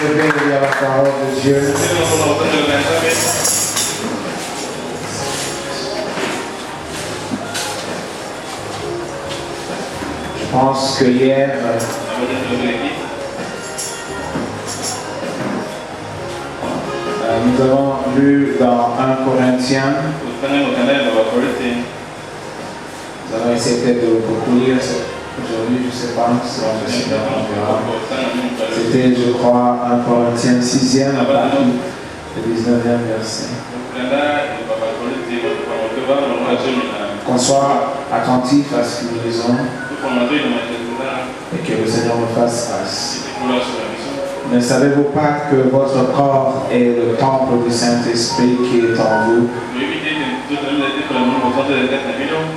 réveille à la parole de Dieu. Je pense que hier, nous avons lu dans 1 Corinthiens. Nous allons essayer de beaucoup lire aujourd'hui, je ne sais pas si on va essayer d'en. C'était, je crois, 1 Corinthiens 6e, à partir du 19e verset. Qu'on soit attentif à ce que nous lisons et que le Seigneur nous fasse grâce. Ne savez-vous pas que votre corps est le temple du Saint-Esprit qui est en vous?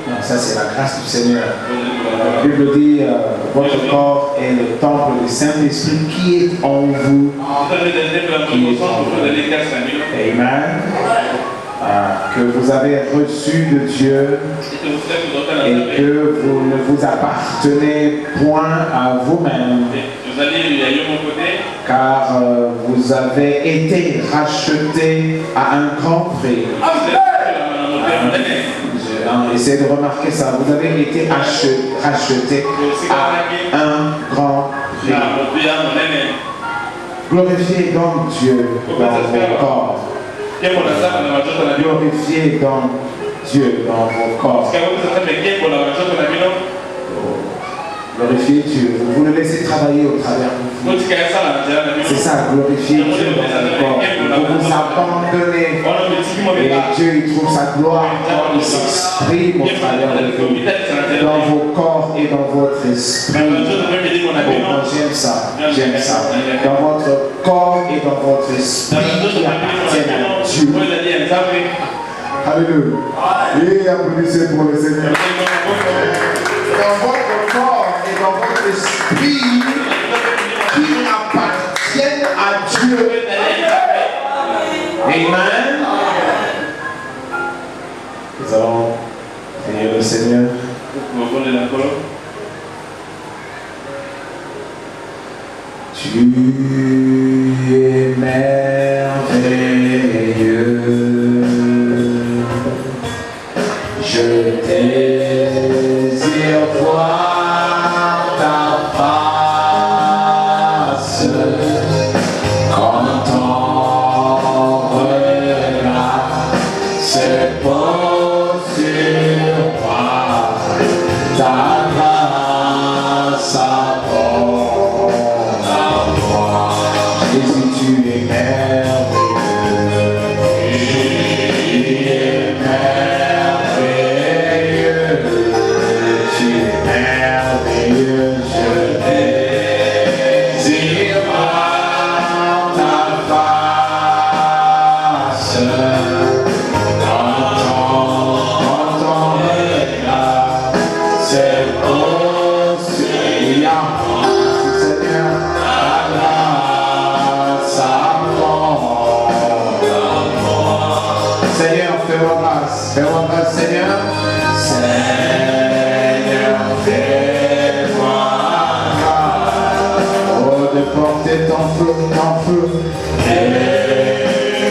Non, ça c'est la grâce du Seigneur. La Bible dit votre corps est le temple du Saint-Esprit qui est en vous. Amen. Que vous avez reçu de Dieu et que vous ne vous appartenez point à vous-même, car vous avez été rachetés à un grand prix. Essayez de remarquer ça. Vous avez été rachetés à un grand prix. Glorifiez donc Dieu dans vos corps. Glorifiez donc Dieu dans vos corps. Glorifiez Dieu. Vous le laissez travailler au travers de vous. C'est ça, glorifier Dieu dans vos corps. Vous vous abandonnez et Dieu il trouve sa gloire quand il s'exprime au travers de vous. Dans vos corps et dans votre esprit. Oh, moi j'aime ça. J'aime ça. Dans votre corps et dans votre esprit qui appartiennent à Dieu. Alléluia. Et applaudissez pour le Seigneur. Dans votre corps et dans votre esprit qui appartiennent à Dieu. Amen. Nous allons prier le Seigneur. Tu es merveilleux. Je désire voir ta face quand ton regard se pose sur moi. Ta grâce abonde en moi. Jésus, tu es merveilleux. Tu es merveilleux. Tu es merveilleux. Je désire voir ta face quand ton regard se pose sur moi. Seigneur, ta grâce abonde en moi. Seigneur, fais-moi grâce. Fais-moi grâce, Seigneur. Seigneur, fais-moi grâce. Oh, de porter ton feu, ton feu. Et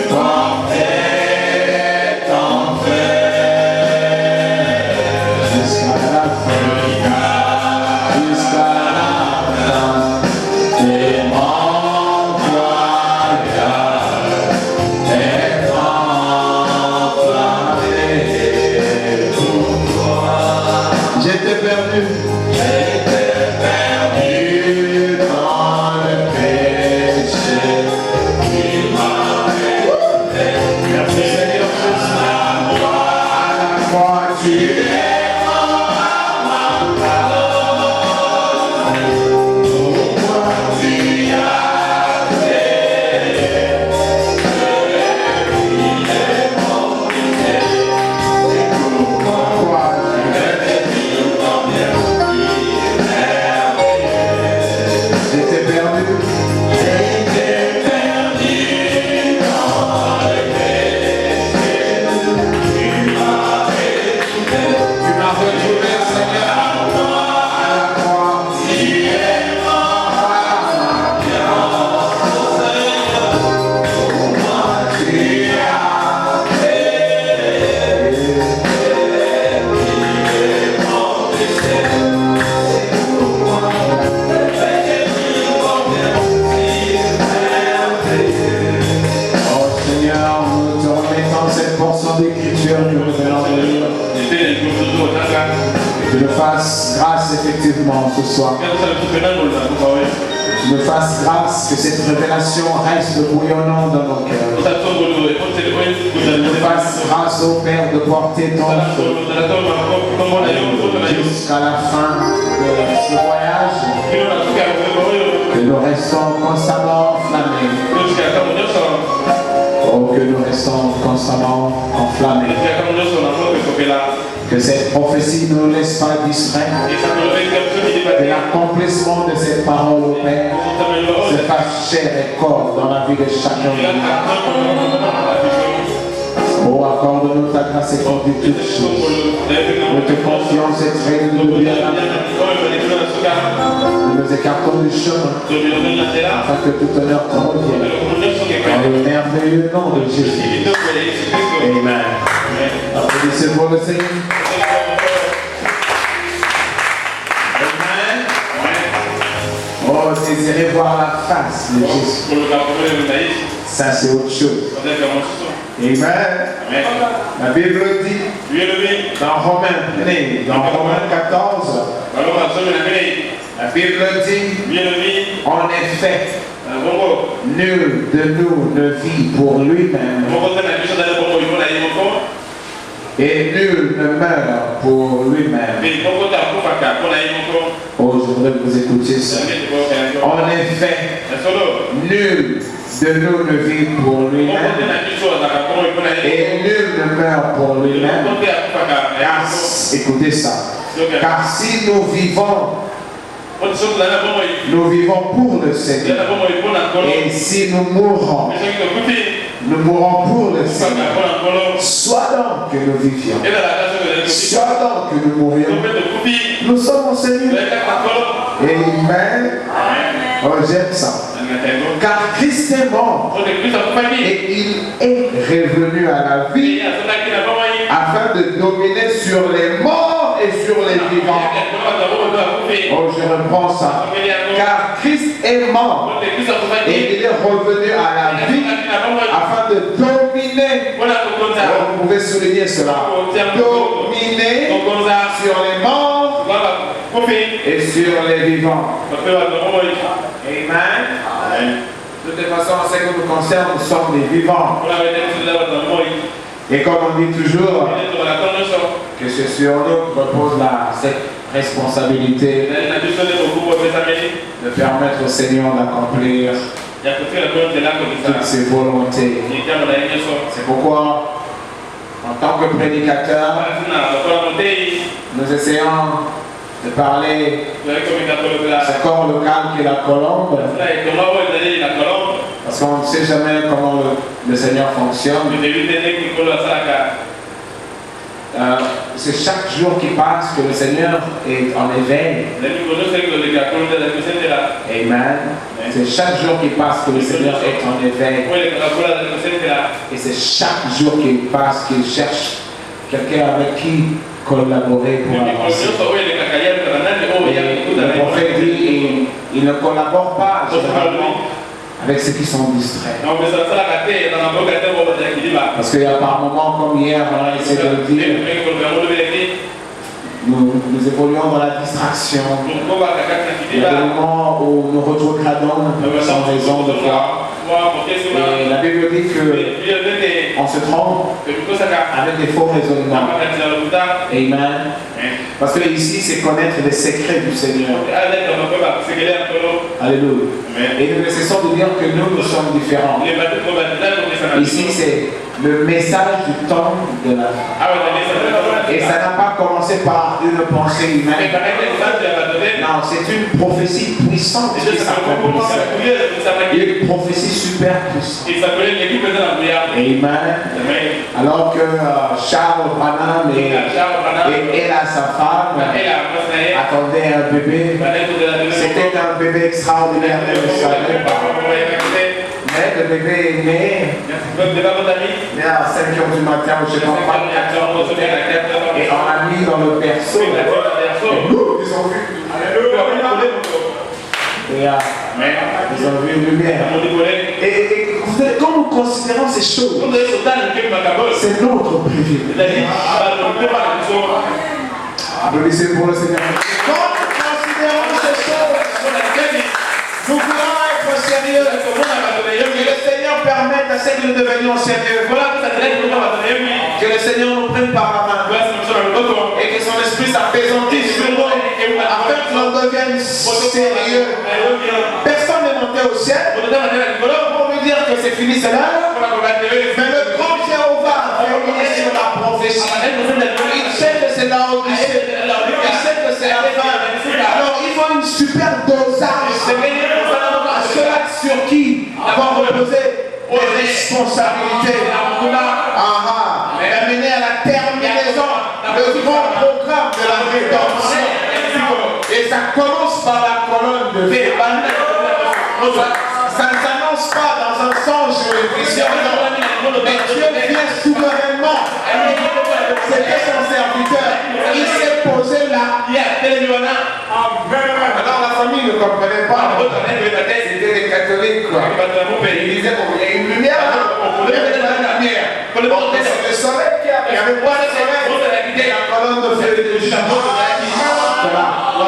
porter ton feu jusqu'à la fin. Jusqu'à la fin. T'es mon voyage. T'es enflammé pour toi. J'étais perdu. J'étais perdu dans le péché. portion d'écriture que nous allons lire, tu me fasses grâce effectivement ce soir. Tu me fasses grâce que cette révélation reste bouillonnante dans nos cœurs. Tu me fasses grâce au Père de porter ton feu jusqu'à la fin de ce voyage. Que nous restons constamment enflammés. Oh, que nous restons constamment enflammés. Que cette prophétie ne nous laisse pas distraits. Que l'accomplissement de cette parole au Père se fasse chair et corps dans la vie de chacun de nous. Oh, accorde-nous ta grâce et conduis toutes choses. Nous te confions cette règle de bien. Nous nous écartons du chemin afin que tout honneur te revienne. Dans le merveilleux nom de Jésus. Amen. Applaudissez pour le Seigneur. Amen. Oh, désirez voir la face de Jésus. Ça, c'est autre chose. Amen. La Bible dit dans Romains 14, la Bible dit en effet, nul de nous ne vit pour lui-même et nul ne meurt pour lui-même. Oh, je voudrais que vous écoutiez ça. En effet, nul de nous ne vit pour lui-même et nul ne meurt pour lui-même. Écoutez ça. Car si nous vivons pour le Seigneur. Et si nous mourrons pour le Seigneur. Soit donc que nous vivions. Soit donc que nous mourions. Nous sommes au Seigneur. Amen. Oh, j'aime ça. Car Christ est mort et il est revenu à la vie afin de dominer sur les morts et sur les vivants. Oh, je reprends ça. Car Christ est mort et il est revenu à la vie afin de dominer. Oh, vous pouvez souligner cela. Dominer sur les morts et sur les vivants. Amen. De toute façon, en ce qui nous concerne, nous sommes des vivants. Et comme on dit toujours, que c'est sur nous que repose cette responsabilité de permettre au Seigneur d'accomplir toutes ses volontés. C'est pourquoi, en tant que prédicateur, nous essayons de parler ce corps local qui est la colombe. Parce qu'on ne sait jamais comment le Seigneur fonctionne. C'est chaque jour qui passe que le Seigneur est en éveil. Amen. C'est chaque jour qui passe que le Seigneur est en éveil. Et c'est chaque jour qui passe qu'il cherche quelqu'un avec qui collaborer pour avancer. Le prophète dit il ne collabore pas généralement avec ceux qui sont distraits. Parce qu'il y a par moments, comme hier, on a essayé de le dire, nous évoluons dans la distraction. Il y a des moments où nous rétrogradons sans raison de voir. Et la Bible dit qu'on se trompe avec des faux raisonnements. Amen. Parce que ici, c'est connaître les secrets du Seigneur. Alléluia. Et nous ne cessons de dire que nous sommes différents. Ici, c'est le message du temps de la vie. Et ça n'a pas commencé par une pensée humaine. Non, c'est une prophétie puissante qui s'accomplit. Une prophétie super puissante. Amen. Alors que Charles Branham et elle à sa femme attendaient un bébé. C'était un bébé extraordinaire, vous savez pas. Mais le bébé est né. Mais à 5 h du matin, je ne sais pas. Et on l'a mis dans le berceau. Et nous, ils ont vu. Et ils ont vu une lumière. Et quand nous considérons ces choses, c'est notre privilège. Applaudissez pour le Seigneur. Quand nous considérons ces choses, nous voulons être sérieux. Que le Seigneur permette à ce que nous devenions sérieux. Que le Seigneur nous prenne par la main. Et que son esprit s'apaisantisse sur nous. Afin que l'on devienne sérieux. Personne n'est monté au ciel pour lui dire que c'est fini cela. Mais le grand Jéhovah vient sur la prophétie. Il sait que c'est là où il sait. Il sait que c'est la fin. Alors il faut une super dosage à ceux-là sur qui vont reposer les responsabilités. Amener à la terminaison le grand programme de la rédemption. Et ça commence par la colonne de vie. Ça ne s'annonce pas dans un songe ou une vision. Mais Dieu vient souverainement. C'était son serviteur. Il s'est posé là. Alors la famille ne comprenait pas. C'était des catholiques. Ils disaient qu'il y a une lumière là. Il y avait de la lumière. C'est le soleil qui a. Il y avait quoi le soleil? La colonne de feu de chameau.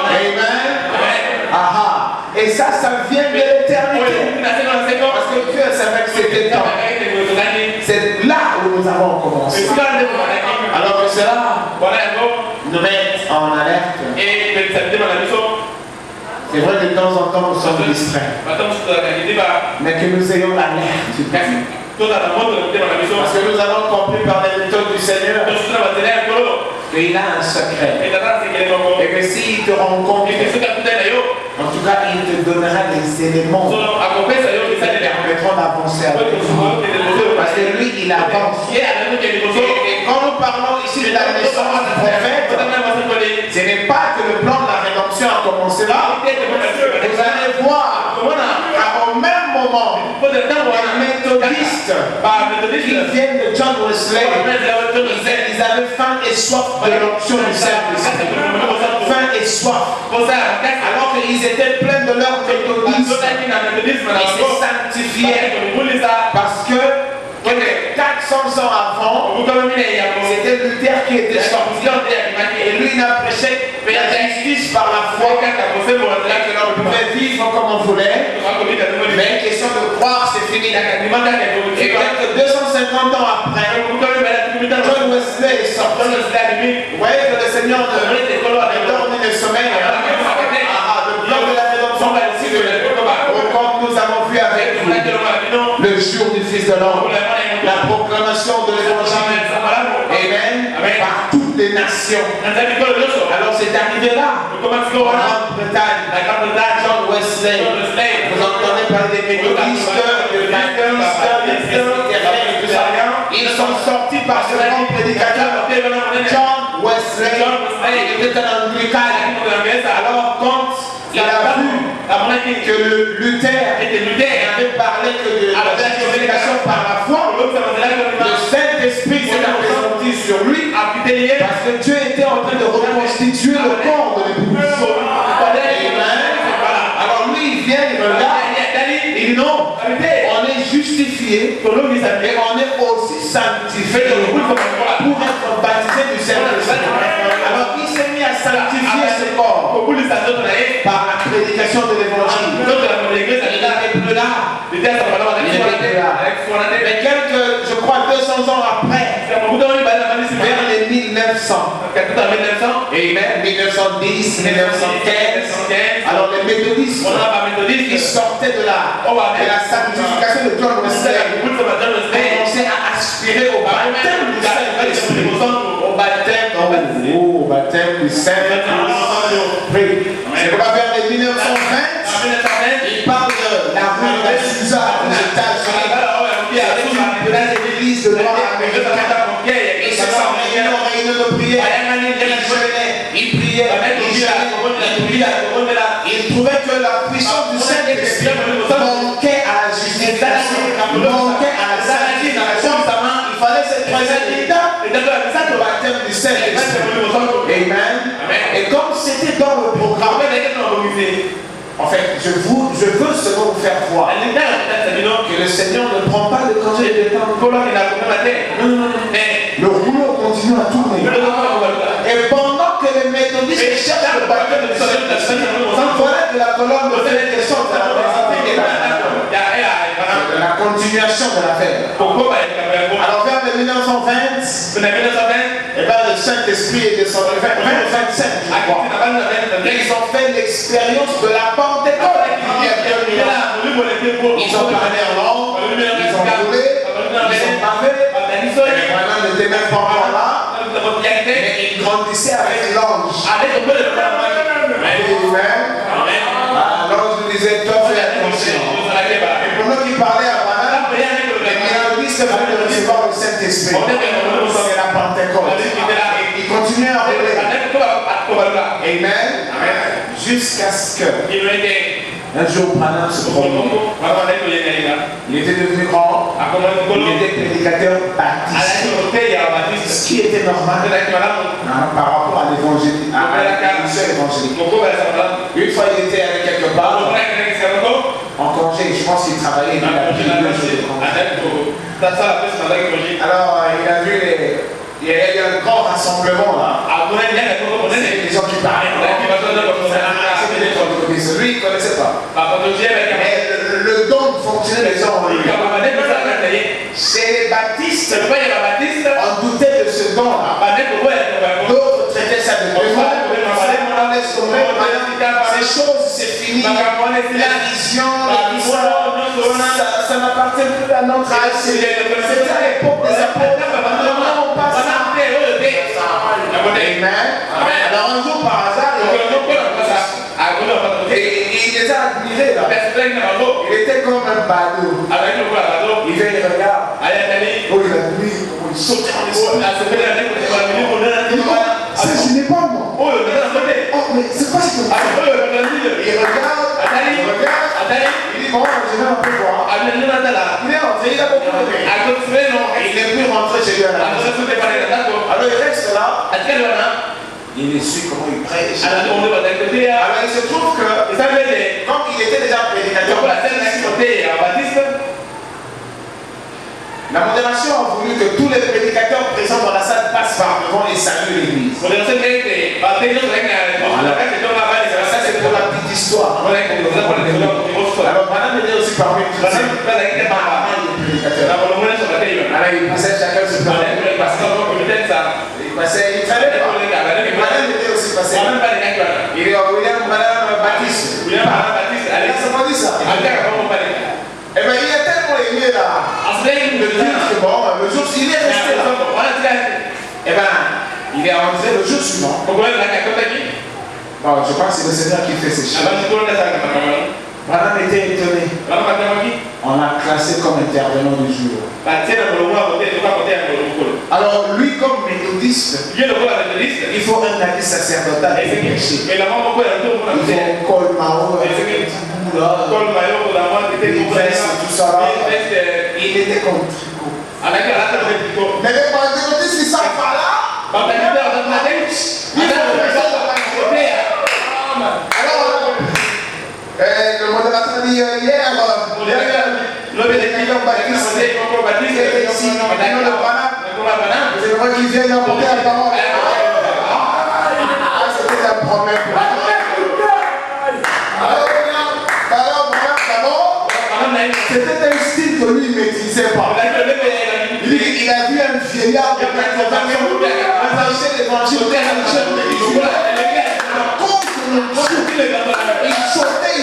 Amen. Et ça vient de l'éternité. Parce que Dieu savait que c'était temps. C'est là où nous avons commencé. Alors que cela nous met en alerte. C'est vrai que de temps en temps nous sommes distraits. Mais que nous ayons l'alerte. Parce que nous avons compris par les méthodes du Seigneur qu'il a un secret. Et que s'il te rencontre, en tout cas, il te donnera des éléments qui te permettront d'avancer avec lui. Parce que lui, il avance. Et quand nous parlons ici de la naissance du prophète, ce n'est pas que le plan de la rédemption a commencé là. Vous allez voir qu'au même moment, les méthodistes qui viennent de John Wesley, ils avaient faim et soif de l'onction du Saint-Esprit. Faim et soif. Alors qu'ils étaient pleins de leur méthodisme, ils se sanctifiaient. Parce que 400 ans avant, c'était Luther qui était sorti. Et lui, il a prêché la justice par la foi. Que l'on pouvait vivre comme on voulait. Mais une question de croire, c'est fini. Et peut-être 250 ans après, John Wesley est sorti. Vous voyez que le Seigneur ne dort ni ne sommeille. Le plan de la rédemption comme nous avons vu avec vous, le jour du Fils de l'homme, la proclamation de l'évangile, amen, par toutes les nations. Alors c'est arrivé là, en Grande-Bretagne, John Wesley, vous entendez parler des méthodistes, de baptistes, et tout ça. Ils sont sortis par ce grand prédicateur, John Wesley, il était un anglican. Alors quand il a vu que Luther avait parlé que de la justification par la foi, le Saint-Esprit s'est présenté sur lui parce que Dieu était en train de reconstituer le corps de l'épouse. Alors lui, il vient, il regarde, il dit non, on est justifié et on est aussi sanctifié pour être baptisé du Saint-Esprit. Alors il s'est mis à sanctifier ce corps par la prédication de l'évangile. Il n'était plus là. Il n'était plus là. Mais quelques, je crois 200 ans après, vers les 1900, et même 1910, 1915, alors les méthodistes, ils sortaient de la sanctification de John Wesley, commençaient à aspirer au baptême du Saint-Esprit. Au baptême du Saint-Esprit. C'est pourquoi vers les 1920, il parle de la rue de Susa aux États-Unis. C'est une église de droit américain. Et c'est ça, réunion de prière. Il priait, il trouvait que la puissance du Saint-Esprit manquait à la justification, manquait à la sanctification. Il fallait cette troisième étape, le baptême du Saint-Esprit. Amen. Et comme c'était dans le programme, En fait, je veux seulement vous faire voir que le Seigneur ne prend pas de congé de temps. Non. Le rouleau continue à tourner. Et pendant que les méthodistes cherchent le bâton de voilà que la colonne de fait des sortes la continuation de l'affaire. Alors vers 1920, et ben, le Saint-Esprit est descendu. 25, je crois. Ils ont fait l'expérience de la Pentecôte. Ils ont parlé en langue, ils ont roulé, ils ont parlé. Et maintenant, n'était même pas encore là. Mais ils grandissaient avec l'ange. L'ange lui disait, toi fais attention. Et pendant qu'il parlait à Abraham, il a dit, c'est vrai de recevoir le Saint-Esprit. C'est la Pentecôte. Et il continuait à rouler. Amen. Jusqu'à ce que un jour Branham se promène. Il était devenu grand. Il était prédicateur baptiste. Ce qui était normal par rapport à l'évangile, à la mission évangélique. Une fois il était allé quelque part en congé, je pense qu'il travaillait dans la ville. Alors il a vu il y a eu un grand rassemblement là. Les gens qui parlaient. Lui, il ne connaissait pas. Mais le don fonctionnait les gens. Chez les baptistes, on doutait de ce don-là. D'autres traitaient ça de démon. Ces choses, c'est fini. La vision, ça n'appartient plus à notre âge. C'était à l'époque des apôtres. Maintenant, on passe à Amen. Alors un jour par hasard, il les a admirés là. Il était comme un badaud. Il vient, il regarde. Oh, il a mis, il saute en l'espace. Je n'ai pas moi. Oh, mais c'est pas ce que il regarde. Il dit bon, je vais un peu voir. Il est rentré, il a beaucoup aimé. Il n'est plus rentré chez lui à la maison. Alors il reste là. Il est su comment il prêche. Alors il se trouve que, comme il était déjà prédicateur, la modération a voulu que tous les prédicateurs présents dans la salle passent par devant et saluent l'église. Ça c'est pour la petite histoire. Alors Branham était aussi parmi les prédicateurs. Alors il passait chacun se parlait. Il fallait pas. Branham était aussi passé. Il est William Branham Baptiste. Il a dit ça. Et bien il a tellement aimé là. Bon, le jour il est resté là. Et bien il est rentré le jour suivant. Bon, je pense que c'est le Seigneur qui fait ces choses. Branham était étonné. On l'a classé comme intervenant du jour. Alors lui comme méthodiste, il faut un habit sacerdotal et péché. Il faut col maro, les vestes, tout ça là. Il était comme tricot. Mais les pentecôtistes qui sont pas là, alors, le modérateur dit hier, Baptiste était ici, le Branham, c'est vrai qu'il vient d'apporter la parole. C'était la promesse. Alors, d'abord, c'était un style que lui ne maîtrisait pas. Il a vu un vieillard de 80 ans attacher l'évangile de il sautait, il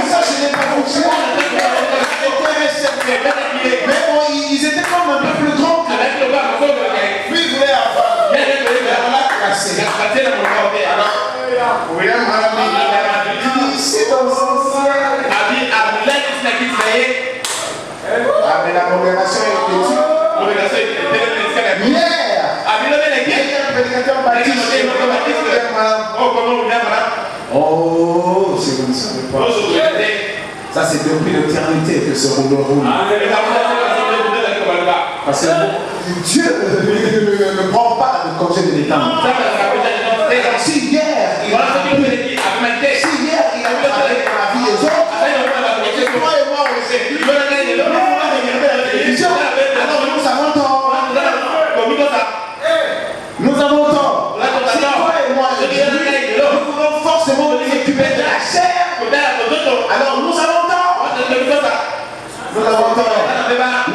ça je n'ai pas fonctionné. Mais bon, ils étaient comme un peu plus grands. Lui il voulait avoir. On l'a cassé. Alors, William Branham dit c'est dans son ciel. Mais la modération est petite. Oh, c'est comme ça. Ça, c'est depuis l'éternité que ce rouleau roule. Parce que Dieu ne prend pas le congé de l'éternité. Si hier, il a travaillé dans la vie des autres, toi et moi aussi, alors nous avons tort. Nous avons tort. Si toi et moi, nous voulons forcément nous occuper de la chair, alors nous avons tort. Nous avons tort.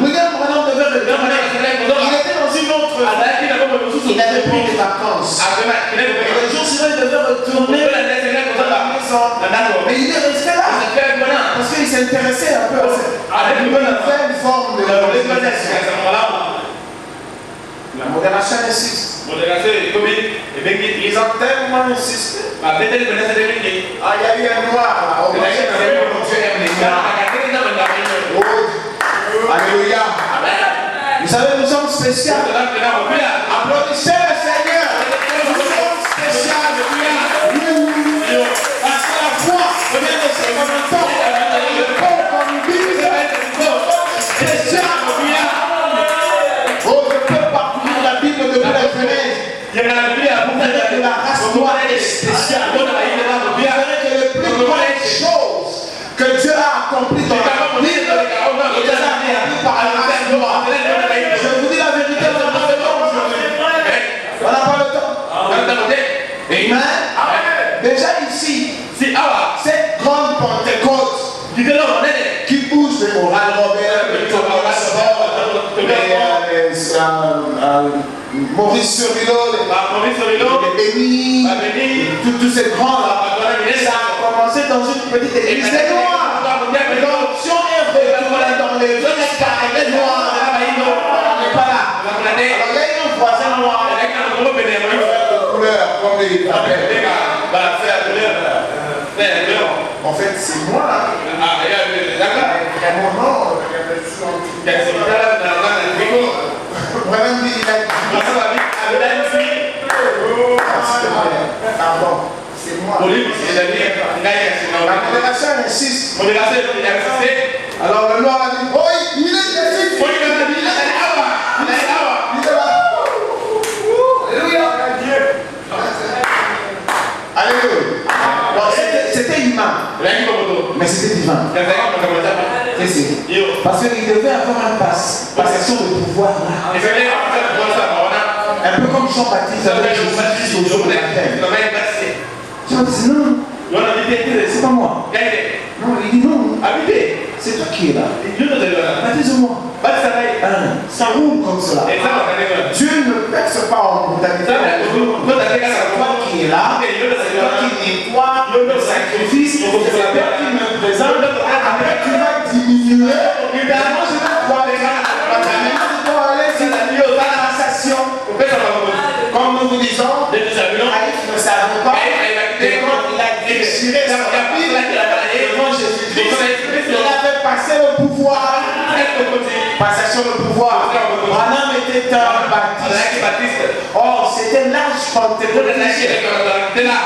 William Branham devait le dire. Il était dans une autre. Il avait pris des vacances. Et le jour suivant, il devait retourner à la maison. Mais il est resté là. Parce qu'il s'intéressait un peu à cette nouvelle forme de la modération. La modération insiste. Ils ont tellement insisté. Ah, il y a eu un noir là. Dieu aime les noirs. Alléluia. Vous savez, nous sommes spéciaux. Applaudissez le Seigneur. Nous sommes spéciaux. Parce que la foi vient de ce moment. Le corps comme une Bible. Spécial. Oh, je peux parcourir la Bible depuis la Genèse. Vous verrez que la race noire est spéciale. Vous verrez que les plus grandes choses que Dieu a accomplies dans la Bible, il les a accomplies par la race noire. Je vous dis la vérité, on n'a pas le temps aujourd'hui. On n'a pas le temps. Amen. Déjà ici, cette grande Pentecôte qui bouge de Oral Robert, Maurice Surilo, les Bénis, tous ces grands-là, ça a commencé dans une petite église des Noirs. L'option est retournée dans les autres carrés noirs. On n'est pas là. Alors il y a un voisin noir de couleur, comme il appelle. En fait, c'est moi là. Vraiment non. Vraiment dit, il a dit. Pardon, c'est moi. La modération insiste. Alors le noir a dit, oh, il est Jésus. Il est là. Alléluia. Bon, c'était humain. Mais c'était divin. Parce qu'il devait avoir une passation de pouvoir là. Un peu comme Jean-Baptiste avec Jésus au jour de la terre. Jean-Baptiste, non, c'est pas moi. Non, il dit non, c'est toi qui es là. Baptise-moi. Ça roule comme cela. Dieu ne perce pas en brutalité. C'est toi qui es là, c'est toi qui nettoie le sacrifice, c'est toi qui me présente. Après tu vas diminuer. Évidemment, je vais pouvoir les gars. C'est la passation. Comme nous vous disons, Aïf ne savait pas. Et quand il a déchiré sa Bible devant Jésus-Christ, il avait passé le pouvoir. Passation de pouvoir. Branham était un baptiste. Or, c'était l'âge pentecôtiste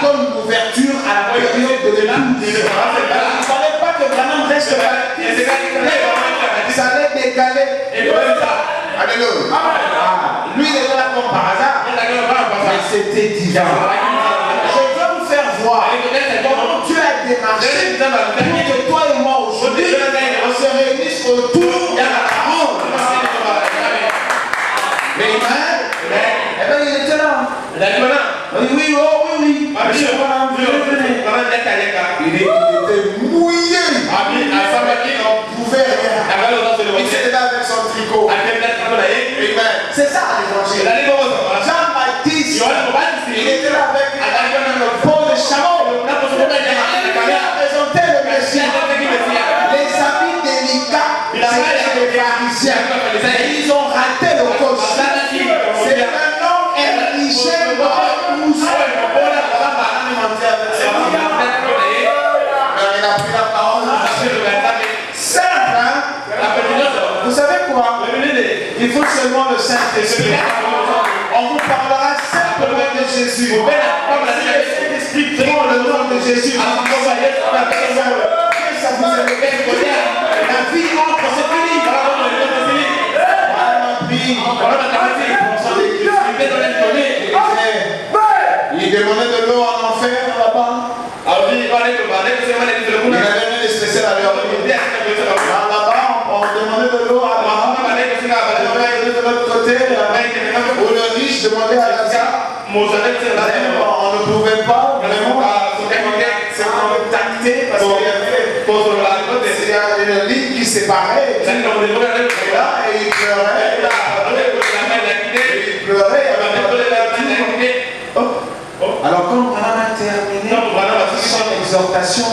comme une ouverture à la période de l'épouse. Il ne fallait pas que Branham reste baptiste. Ça allait décaler. Alléluia. Lui, il était là comme par hasard. Mais c'était divin. Je veux vous faire voir comment Dieu a démarché pour que toi et moi aujourd'hui, on se réunisse autour de la parole. Mais Amen. Eh bien, il était là. Oui, oui, oh oui, oui. Monsieur, venez. Il était mouillé. Il n'en pouvait rien. Il était là avec son tricot. Amen. C'est ça l'évangile. Jean-Baptiste, il était là avec le pot de chameau. Il a présenté le Messie. Les habits délicats, c'était les pharisiens. Et ils ont raté le coche. C'est un homme intelligent. Il a pris la parole. Simple, hein? Vous savez quoi? Il faut seulement le Saint-Esprit. On vous parlera simplement de Jésus. Le nom de Jésus. Ça vous est la vie entre, c'est fini. Il demandait l'eau à Abraham. De l'autre côté, où le riche demandait à Lazare. On ne pouvait pas vraiment se contacter parce qu'il y avait une ligne qui séparait. Et là, il pleurait. Il pleurait. Alors quand Branham a terminé son exhortation,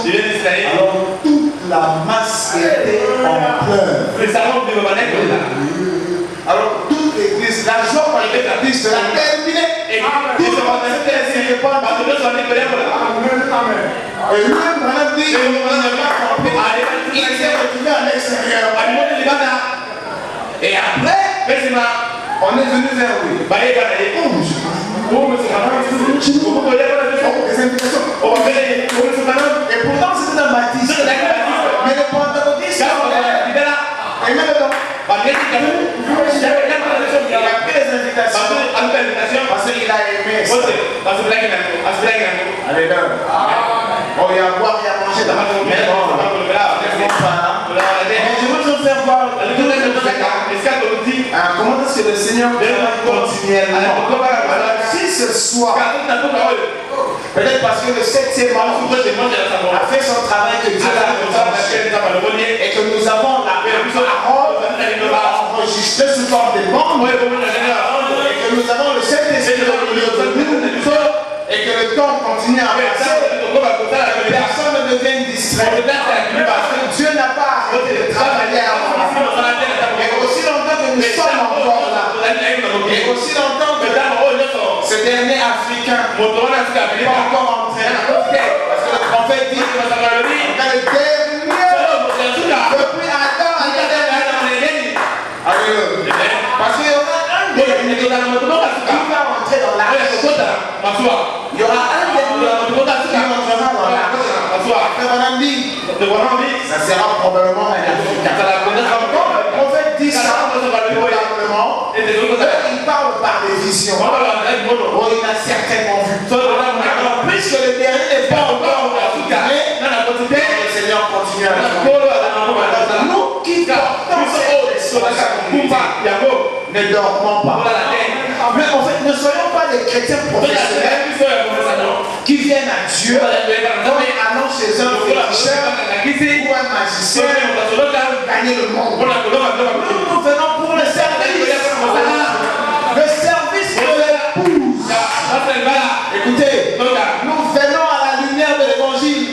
alors toute la masse était en pleurs. Alors toute l'église, la joie par l'église sera terminée. Et tout le monde s'est pas. Et lui, Branham dit, il s'est retrouvé à l'extérieur. Et après, on est venu vers lui. Et pourtant c'était un baptiste. Mais le pentecôtiste, et même dedans. Il a pris les invitations parce qu'il a aimé ça. Alléluia. Oh, il y a à boire, il y a à manger dans ma maison. Je veux te faire voir comment est-ce que le Seigneur travaille continuellement. Si ce soir, peut-être parce que le 7e ange a fait son travail que Dieu a fait et que nous avons la parole enregistrée sous forme de bandes et que nous avons le Saint-Esprit au milieu de nous et que le temps continue à passer, que personne ne devienne distrait parce que Dieu n'a pas arrêté de travailler avant. Et aussi longtemps que nous sommes encore là, et aussi longtemps que ce dernier Africain n'est pas encore entré, parce que le prophète dit que le dernier, depuis Adam, alléluia. Parce qu'il y aura un dernier qui va entrer dans l'arche. Il y aura un dernier qui entrera dans l'arche. Ça sera probablement un Africain. Le prophète dit ça probablement. Il parle par des visions. Oh, il a certainement vu. Alors, puisque le dernier n'est pas encore gagné, le Seigneur continue à nous. Nous qui portons ne dormons pas. Mais en fait, ne soyons pas des chrétiens professionnels qui viennent à Dieu en allant chez un féticheur ou un magicien gagner le monde. Nous venons pour le service. Le service de l'épouse. Écoutez, nous venons à la lumière de l'évangile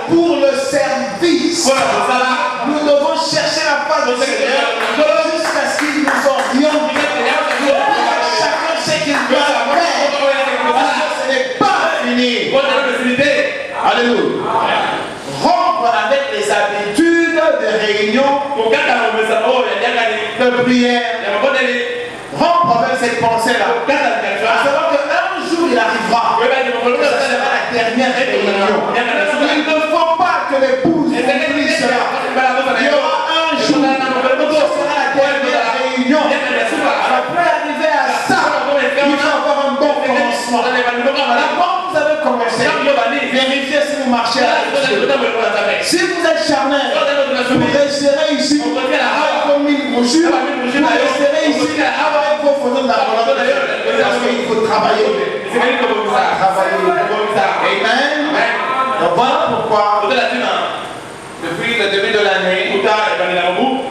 pour le service. Nous devons chercher la face du Seigneur jusqu'à ce qu'il nous oriente. Chacun sait qu'il doit faire. Ce n'est pas fini. Alléluia. Rompre avec les habitudes de réunion, de prière. Rompre avec cette pensée-là. À savoir qu'un jour il arrivera. Ça sera la dernière réunion. Il ne faut pas que l'épouse oublie cela. Il y aura un jour où ce sera la dernière réunion. Alors pour arriver à ça, il faut avoir un bon commencement. Alors quand vous avez commencé, vérifiez si vous marchez à la. Si vous êtes charnel, vous resterez ici comme une brochure. Vous resterez ici avec vos photos de la volonté. Parce qu'il faut travailler. Amen. Donc voilà pourquoi, depuis le début de l'année,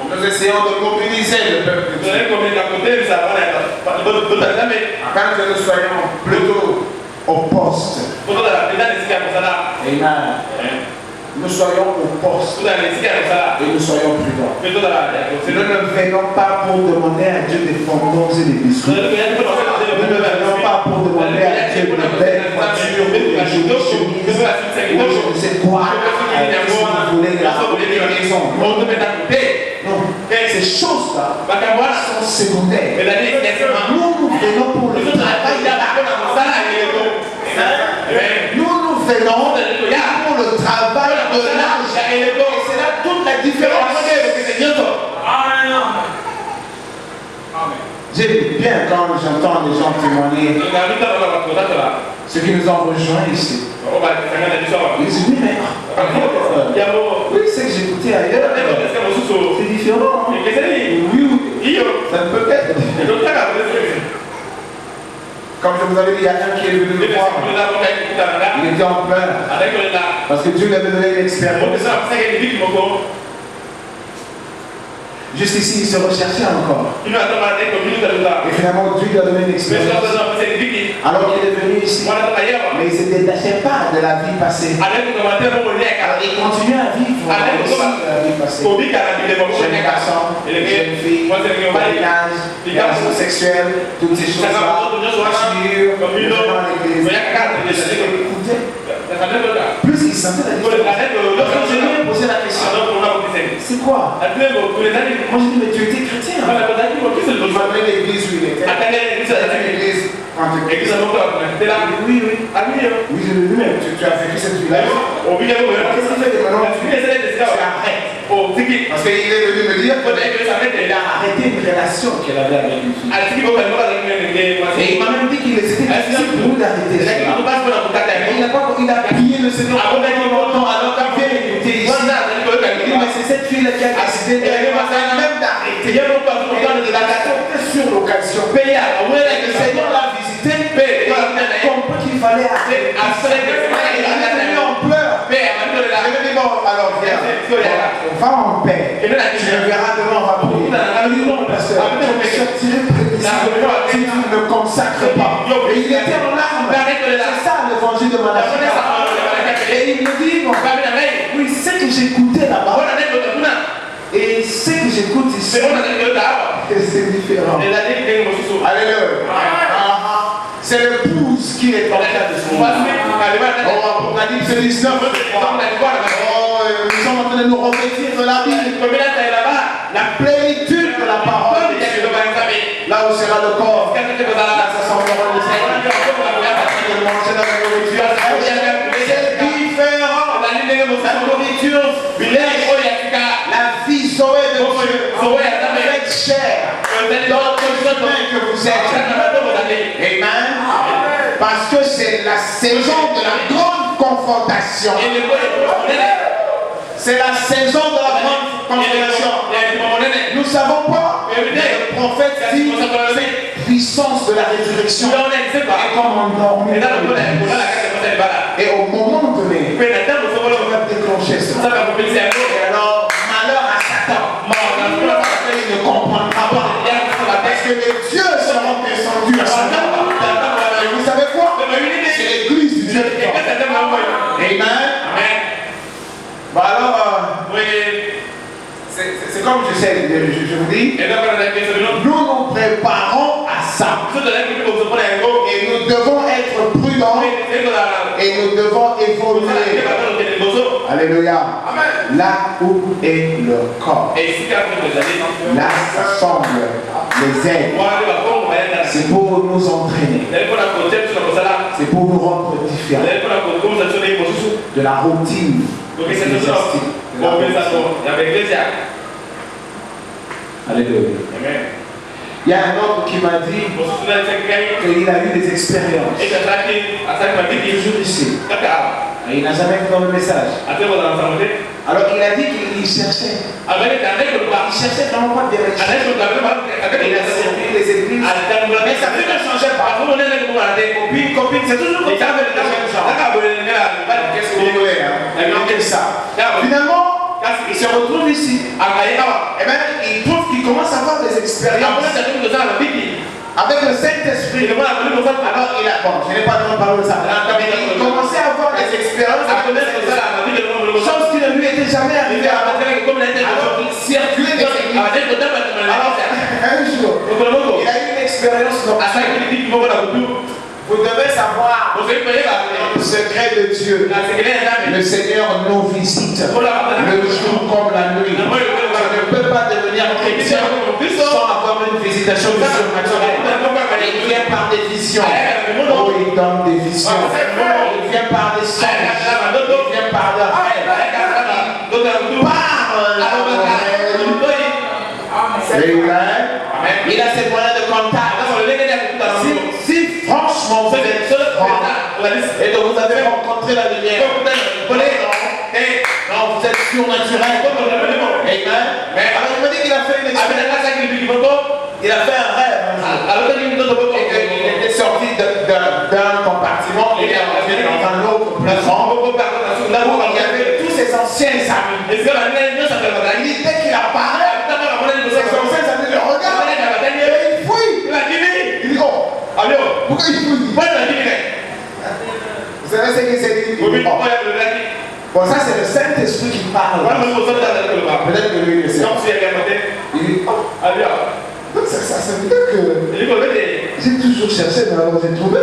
nous essayons de mobiliser le peuple. Afin que nous soyons plutôt au poste. Amen. Nous soyons au poste et nous soyons prudents. Nous ne venons pas pour demander à Dieu des fantômes et des biscuits. Nous ne venons pas pour demander à Dieu de belles voitures, des jolies chemises, ou je ne sais quoi, si vous voulez la maison. Non, ces choses-là sont secondaires. Nous venons pour le travail de nous venons pour le travail de l'âge. Et c'est là toute la différence. J'aime bien quand j'entends des gens témoigner. Ceux qui nous ont rejoints ici. Ils disent oui, mais oui, c'est que j'écoutais ailleurs. C'est différent. Oui, ça ne peut être. Comme je vous avais dit, il y a un qui est venu me voir. Il était en pleurs. Parce que Dieu lui avait donné une expérience. Juste ici, il se recherchait encore. Et finalement, Dieu lui a donné une expérience. Alors qu'il est venu ici, mais il ne se détachait pas de la vie passée. Alors il continuait à vivre la vie passée. Jeune garçon, jeune fille, mariage, relations sexuelles, toutes ces choses-là, plus il sentait la différence. Je lui ai posé la question. C'est quoi? Moi je dis, mais tu étais chrétien. Il m'a donné l'église où il était. L'église oui. Oui, je l'ai vu, mais tu as vécu cette vie-là. Qu'est-ce qu'il fait maintenant? Tu arrêtes. Parce qu'il est venu me dire qu'il a arrêté une relation qu'elle avait avec une fille. Et il m'a même dit qu'il était difficile pour nous d'arrêter cela. Il a prié le Seigneur pendant longtemps alors qu'il vient écouter ici. Il dit, mais c'est cette fille-là qui a décidé même d'arrêter. Il a sauté sur l'occasion. Le Seigneur l'a visité. Il a compris qu'il fallait arrêter. Il est venu en pleurs. Je lui ai dit, bon, alors viens. Va en paix. Tu me verras demain, on va prier. Il dit non, pasteur. Je sortirai d'ici si tu ne me consacres pas. Et il était en larmes. C'est ça l'évangile de Malachi. Et il me dit, oui, c'est que j'écoutais là-bas. Et ce que j'écoute ici, c'est différent. Alléluia. C'est l'épouse qui est en train de se mourir. Apocalypse 19. Nous sommes en train de nous revêtir de la Bible. La plénitude de la parole. Là où sera le corps. Là, ça semblera le Seigneur. C'est différent. La nourriture, la vie Zoé de Dieu. Avec chair. Dans le chemin que vous êtes. Amen. Parce que c'est la saison de la grande confrontation. C'est la saison de la grande confrontation. Nous ne savons pas, mais le prophète dit cette puissance de la résurrection est comme endormie. Et au moment donné, on va déclencher cela. Et alors, malheur à Satan. Il ne comprendra pas. Parce que les dieux seront descendus à Satan. Et vous savez quoi? C'est l'église du Dieu. Amen. Bon alors, c'est comme je vous dis, nous nous préparons à ça. Et nous devons être prudents. Et nous devons évoluer. Alléluia. Là où est le corps, là s'assemblent les ailes. C'est pour nous entraîner. C'est pour nous rendre différents de la routine. Alléluia. Il y a un autre qui m'a dit qu'il a eu des expériences. Toujours ici. Il n'a jamais fait dans le message. Alors il a dit qu'il cherchait. Il cherchait vraiment pas de direction. Il a servi les églises. Mais ça ne changeait pas. Copine, c'est toujours comme ça. Qu'est-ce que vous voulez? Il manquait ça. Finalement, il se retrouve ici. Et bien, il trouve qu'il commence à avoir des expériences. Avec le Saint-Esprit. Alors il a, bon, je n'ai pas le temps de parler de ça. Il commençait à avoir des expériences. Chose qui ne lui était jamais arrivée avant. Alors il circulait dans l'église. Alors un jour, il a eu une expérience. Vous devez savoir le secret de Dieu. Le Seigneur nous visite le jour comme la nuit. On ne peut pas devenir chrétien sans avoir une visitation du surnaturel. Il vient par des visions. Oh, il donne des visions. Il vient par des songes. Il vient par des rêves. Il a ses moyens de contact. Si franchement vous êtes franc, et que vous avez rencontré la lumière. Non, vous êtes surnaturel. Amen. Alors il me dit qu'il a fait une expérience. Il a fait un rêve. Et qu'il était sorti d'un compartiment et il est rentré dans un autre plus grand. Là où il y avait tous ses anciens amis. Il dit dès qu'il apparaît, ses anciens amis le regardent et il fouille. Il dit oh, pourquoi il fouille? Vous savez ce qu'il s'est dit? Bon, ça c'est le Saint-Esprit qui parle. Peut-être que lui, il sait. Il dit oh, donc ça veut dire que j'ai toujours cherché, mais alors j'ai trouvé.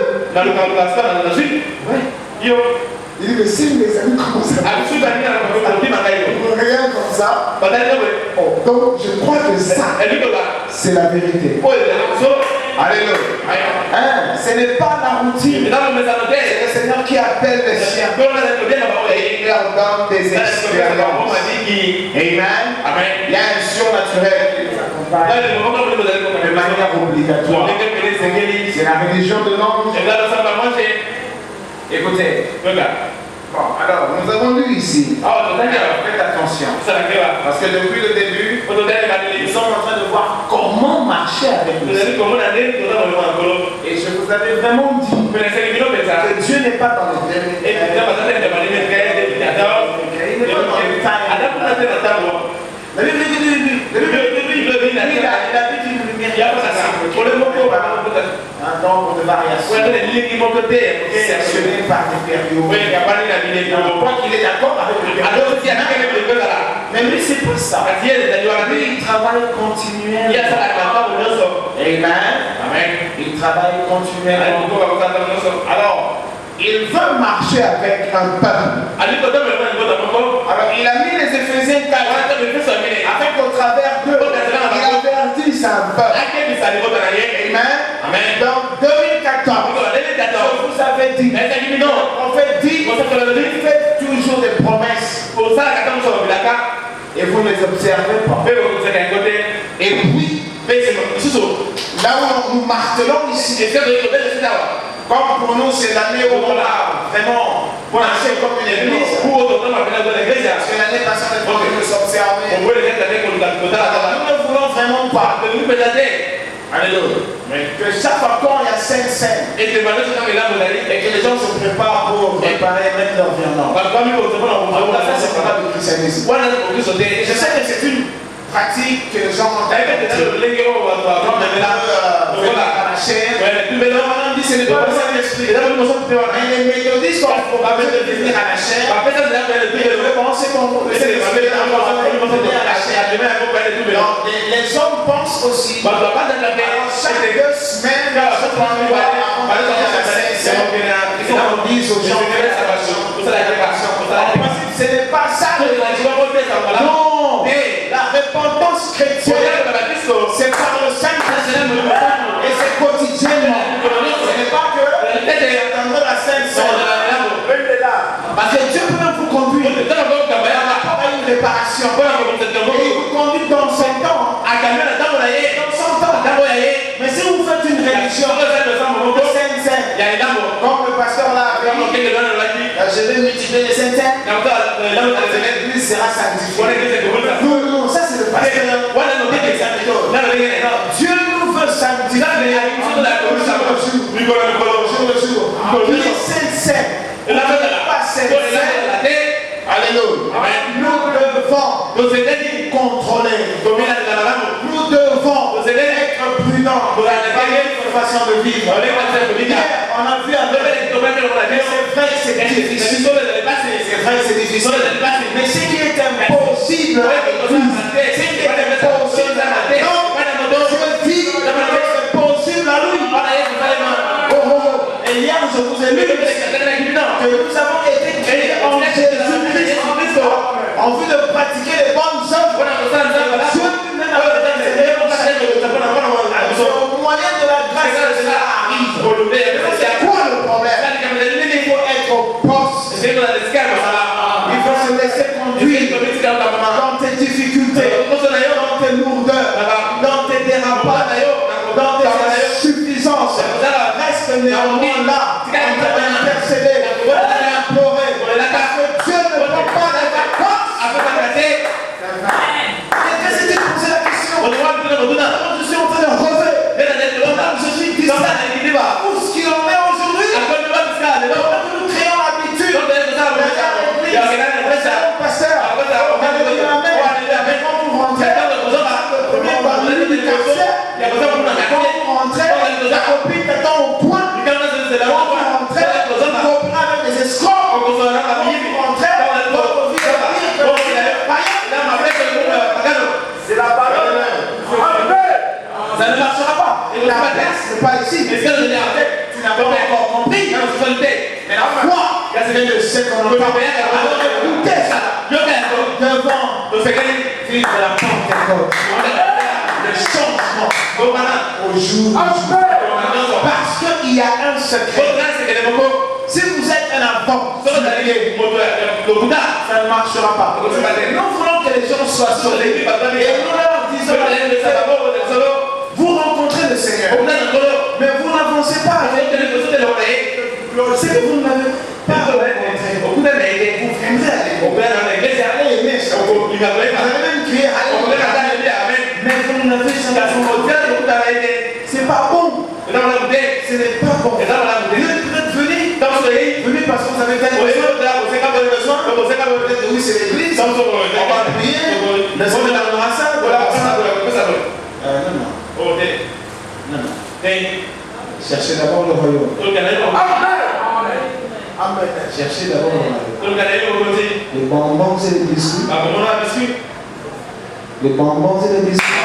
Oui. Il dit que si mes amis commencent à me regarder comme ça, oh, donc je crois que ça, c'est la vérité. Alléluia. Ce n'est pas la routine. C'est le Seigneur qui appelle les chiens. Et il leur donne des expériences. Amen. Il y a un surnaturel qui nous accompagne de manière obligatoire. C'est la religion de l'ange. Écoutez. Bon, alors, nous avons lu ici. Faites attention. Parce que depuis le début, nous sommes en train de voir comment marcher avec le Seigneur. Et je vous avais vraiment dit que Dieu n'est pas dans les derniers. Il n'est pas dans les la Bible dit une lumière. Un nombre de variations. Sectionné par des périodes. On voit qu'il est d'accord avec le période. Mais lui, c'est pas ça. Lui, il travaille continuellement. Amen. Il travaille continuellement. Alors, il veut marcher avec un peuple. Alors, il a mis les Éphésiens 4 afin qu'au travers d'eux, il avertisse un peuple. Amen. Donc, 2014, je vous avais dit, non, on fait 10, vous faites toujours des promesses. Et vous ne les observez pas. Et puis, là où nous martelons ici, comme pour nous c'est l'année où on a vraiment marché comme une église. Parce que l'année passée on a pu s'observer. Nous ne voulons vraiment pas. Alléluia. Que chaque fois qu'il y a 5 scènes et que les gens se préparent pour préparer et mettre leur viande. Ça c'est pas du christianisme. Je sais que c'est une pratique que les gens ont fait. La chair. On dit ce n'est pas le Saint-Esprit. Les méthodistes ont probablement de venir à la chair. C'est bon. Les hommes pensent aussi. Chaque 2 semaines, on dit aux gens ce n'est pas ça. Non. La repentance chrétienne, c'est par le Saint-Esprit. Et c'est quotidiennement. Ce n'est pas que attendre la Sainte-Seine. Parce que Dieu peut même vous conduire par rapport à une réparation. Et il vous conduit dans 100 ans. Dans 100 ans. Mais si vous faites une religion de Sainte-Seine, comme le pasteur l'a dit, je vais multiplier les Sainte-Seine, l'église sera sanctifiée. Non, ça c'est le pasteur. Dieu nous veut sanctifier jour le jour. Il est Sainte-Seine. Pas Sainte-Seine. Alléluia. Nous devons contrôler. Nous devons être prudents dans notre façon de vivre. Hier, on a vu avec c'est vrai que c'est difficile. C'est vrai que c'est difficile. Mais ce qui est impossible, ce qui est impossible à la terre, je dis que c'est possible à lui. Et hier, je vous ai lu que nous avons été créés en Jésus-Christ en vue de pratiquer les bonnes œuvres. Dieu lui-même au moyen de la grâce que cela arrive. C'est quoi le problème? Il faut être au poste. Il faut se laisser conduire dans tes difficultés, dans tes lourdeurs, dans tes dérapages, dans tes insuffisances. Reste néanmoins là en train intercéder, pour aller implorer. Parce que Dieu ne prend pas les vacances. Et c'était posé la question. Je suis en train de relever. Je suis distant. Pour ce qu'il en est aujourd'hui. Nous créons l'habitude. Pasteur, quand vous rentrez, le premier baril du quartier, quand vous rentrez, la copine t'attend au point. Quand vous rentrez, vous comprenez avec des escrocs. Quand vous rentrez, votre vie est pire que c'est la parole. Ça ne marchera pas. Et la place n'est pas ici. Tu n'as pas encore compris. Mais la foi, c'est de ce qu'on entend. Écoutez ça. Devant le fils de la Pentecôte. Le changement au jour. Parce qu'il y a un secret. Si vous êtes un enfant, ça ne marchera pas. Nous voulons que les gens soient sauvés. Et nous leur disons, vous rencontrez le Seigneur. Mais vous n'avancez pas. C'est que vous n'avez pas rencontré. Vous aimerez aller. Vous allez aimer ça. Vous allez même crier mais vous n'avez jamais. C'est pas bon. Ce n'est pas bon. Venez parce que vous avez besoin. Oui, c'est l'église. On va prier. Le Seigneur donnera ça. Non. Cherchez d'abord le royaume. Amen. Cherchez d'abord le royaume. Les bonbons et les biscuits. Les bonbons et les biscuits.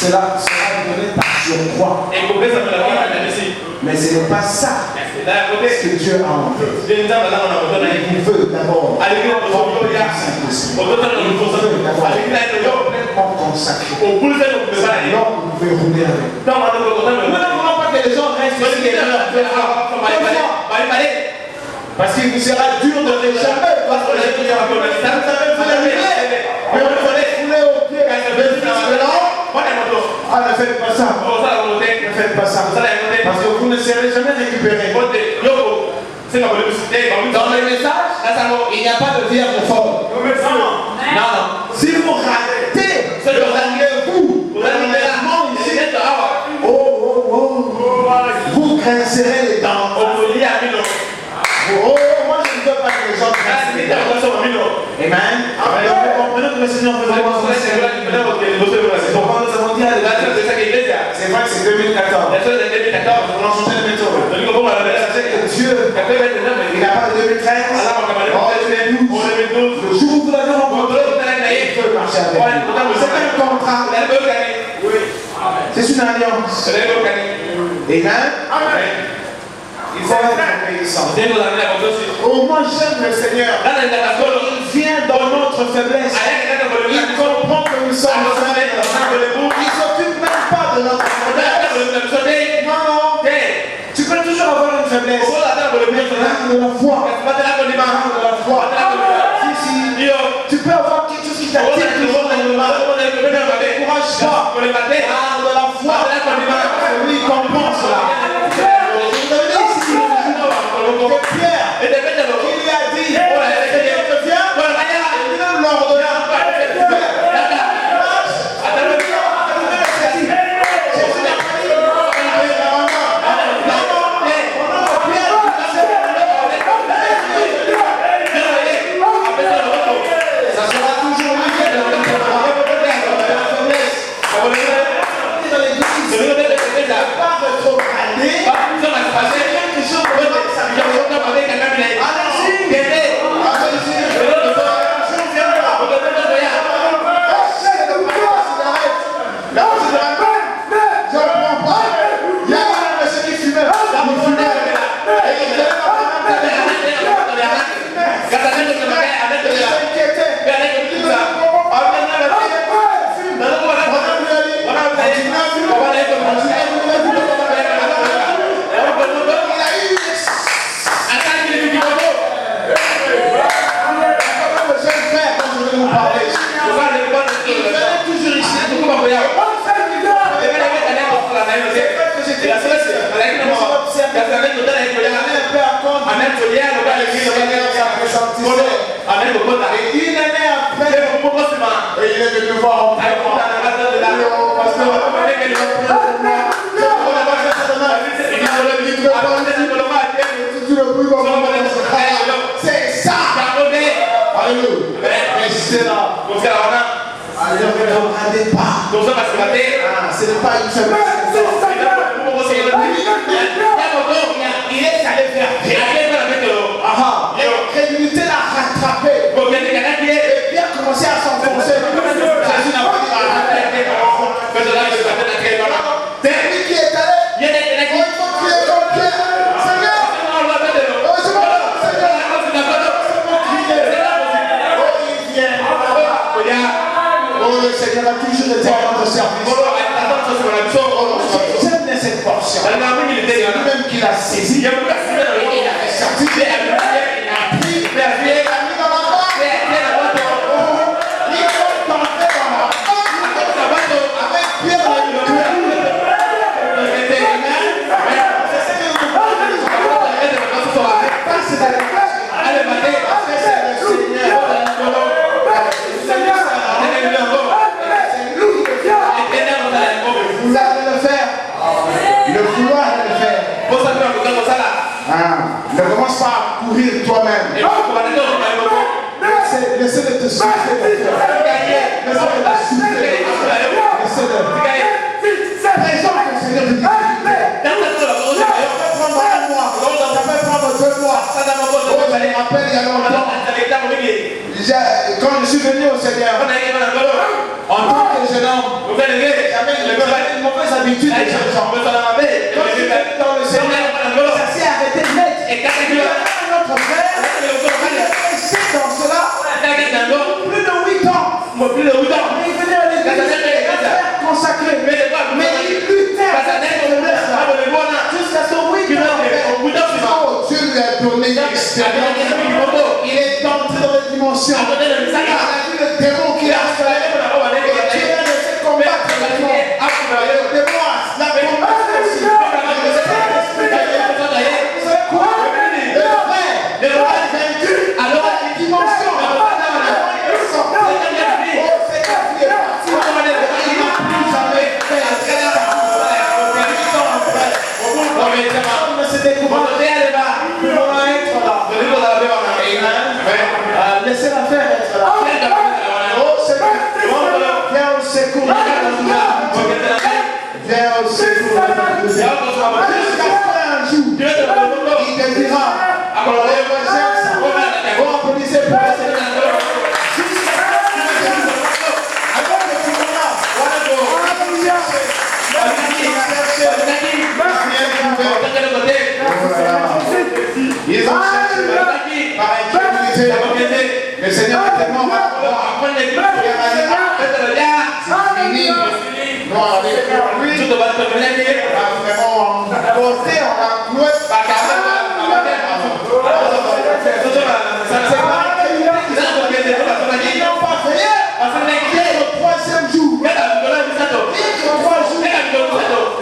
Cela sera donné par surcroît. Mais ce n'est pas ça ce que Dieu a en tête. Il veut d'abord complètement consacré. Alors vous pouvez rouler avec. Nous ne voulons pas que les gens restent ici et parce qu'il vous sera dur de réchapper. Parce que vous avez mais on fallait fouler au pied. Ne faites pas ça. Ne faites pas ça. Parce que vous ne serez jamais récupéré. Dans le message, il n'y a pas de vierge folle. Non. Si vous ratez le rendez-vous, ici, vous grincerez les dents. Moi je ne veux pas que les gens grincent les dents. Amen. Vous comprenez que le Seigneur veut vraiment c'est vrai que c'est 2014. On a changé de méthode. C'est que Dieu, il n'a pas de 2013. Le jour où vous l'avez rencontré, il peut marcher avec vous. C'est un contrat. C'est une alliance. Amen. Il faut être obéissant. Oh, moi j'aime le Seigneur. Il vient dans notre faiblesse. Il comprend que nous sommes faibles. Il ne s'occupe même pas de notre faiblesse. Non. Tu peux toujours avoir une faiblesse. De la foi. De la foi. Si. Tu peux avoir quelque chose qui t'attire toujours dans le mal. Ne décourage pas. De la foi. Lui il comprend cela. Pierre, il lui a dit, Seigneur, je viens, il ne l'ordonna pas. Ça sera toujours lui qui est dans la pas rétrograder. Quelque chose vais devoir rentrer. C'est ça. Alléluia. Restez là. Ne regardez pas. Ce n'est pas une seule il est allé faire bien. Crédulité l'a rattrapé. Et bien commencé à s'enfoncer. Jésus n'a pas dit c'est lui qui est allé. Il faut crier comme Pierre. Seigneur. Oh, le Seigneur a toujours été à notre service. J'aime bien cette portion. C'est lui-même qui l'a saisi. Il a sorti. Il a pris. Il a mis dans la boîte. Il a tenté dans la boîte. Avec Pierre dans le cœur. C'est ce que nous ne commence pas à courir toi-même. Laissez-le te souffler. Laissez-le te souffler. Laissez-le. Présente le Seigneur de Dieu. Ça peut prendre un mois. Ça peut prendre 2 mois. Je me rappelle il y a longtemps. Quand je suis venu au Seigneur, en tant que jeune homme, j'avais une mauvaise habitude de gens. Quand je suis venu dans le Seigneur, ça s'est arrêté net. Et quand notre frère, il est resté dans cela plus de 8 ans. Mais il venait à l'église consacré. Mais il luttait jusqu'à ce 8 ans. Dieu lui a donné une expérience. Il est entré dans les dimensions. Il a vu le démon qui a fait. Et Dieu a laissé combattre le démon. Et le démon l'a combattu aussi. Le roi est vaincu. Alors les dimensions. Il n'a plus jamais fait. C'était comment être là. Laissez-la faire être là. Oh Seigneur, viens au secours. Viens au secours. Jusqu'à un jour, il te dira. Alors, on applaudissez pour le Seigneur. Ils ont cherché par incrédulité. Le Seigneur est tellement rapide. C'est fini. Non, on est pour lui. On a vraiment porté, on a cloué. Ils n'ont pas fait. Le 3e jour.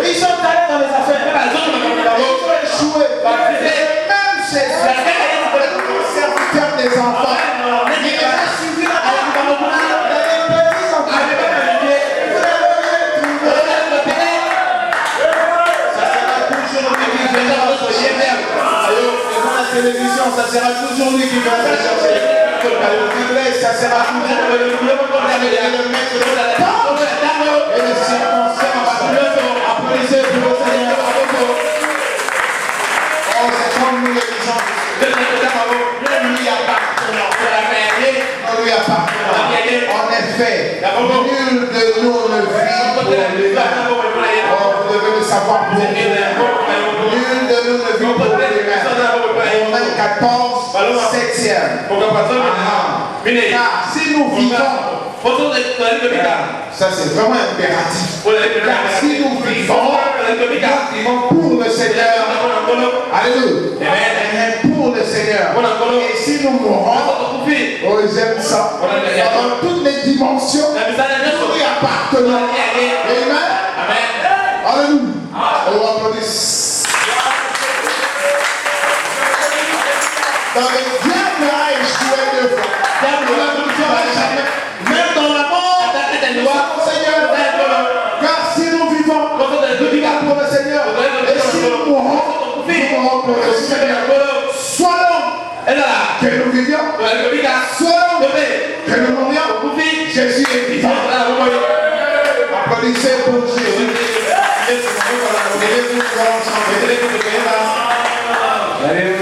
Et ils sont allés dans les affaires. Ils ont échoué. Même ces serviteurs des enfants. Ils les ont suivis là. Télévision, ça sera toujours lui qui va se chercher. Ça sera toujours le maître de la temps et les circonstances. Applaudissez pour le Seigneur. Oh, c'est comme nous les disons. Lui appartenant. Lui appartenant. En effet, nul de nous ne vit pour lui-même. Oh, vous devez le savoir pour vous-même. Nul de nous ne vit pour lui-même. 14, 7e. Car si nous vivons, ça c'est vraiment impératif. Car si nous vivons pour le Seigneur. Alléluia. Pour le Seigneur. Et si nous mourons, oh j'aime ça. Dans toutes les dimensions, nous lui appartenons. Amen. Alléluia. On applaudit. Dans le diable a échoué 2 fois. Même dans la mort, Seigneur. Sois donc que nous vivions. Sois donc que nous mourions. Jésus est vivant. Applaudissez pour Jésus.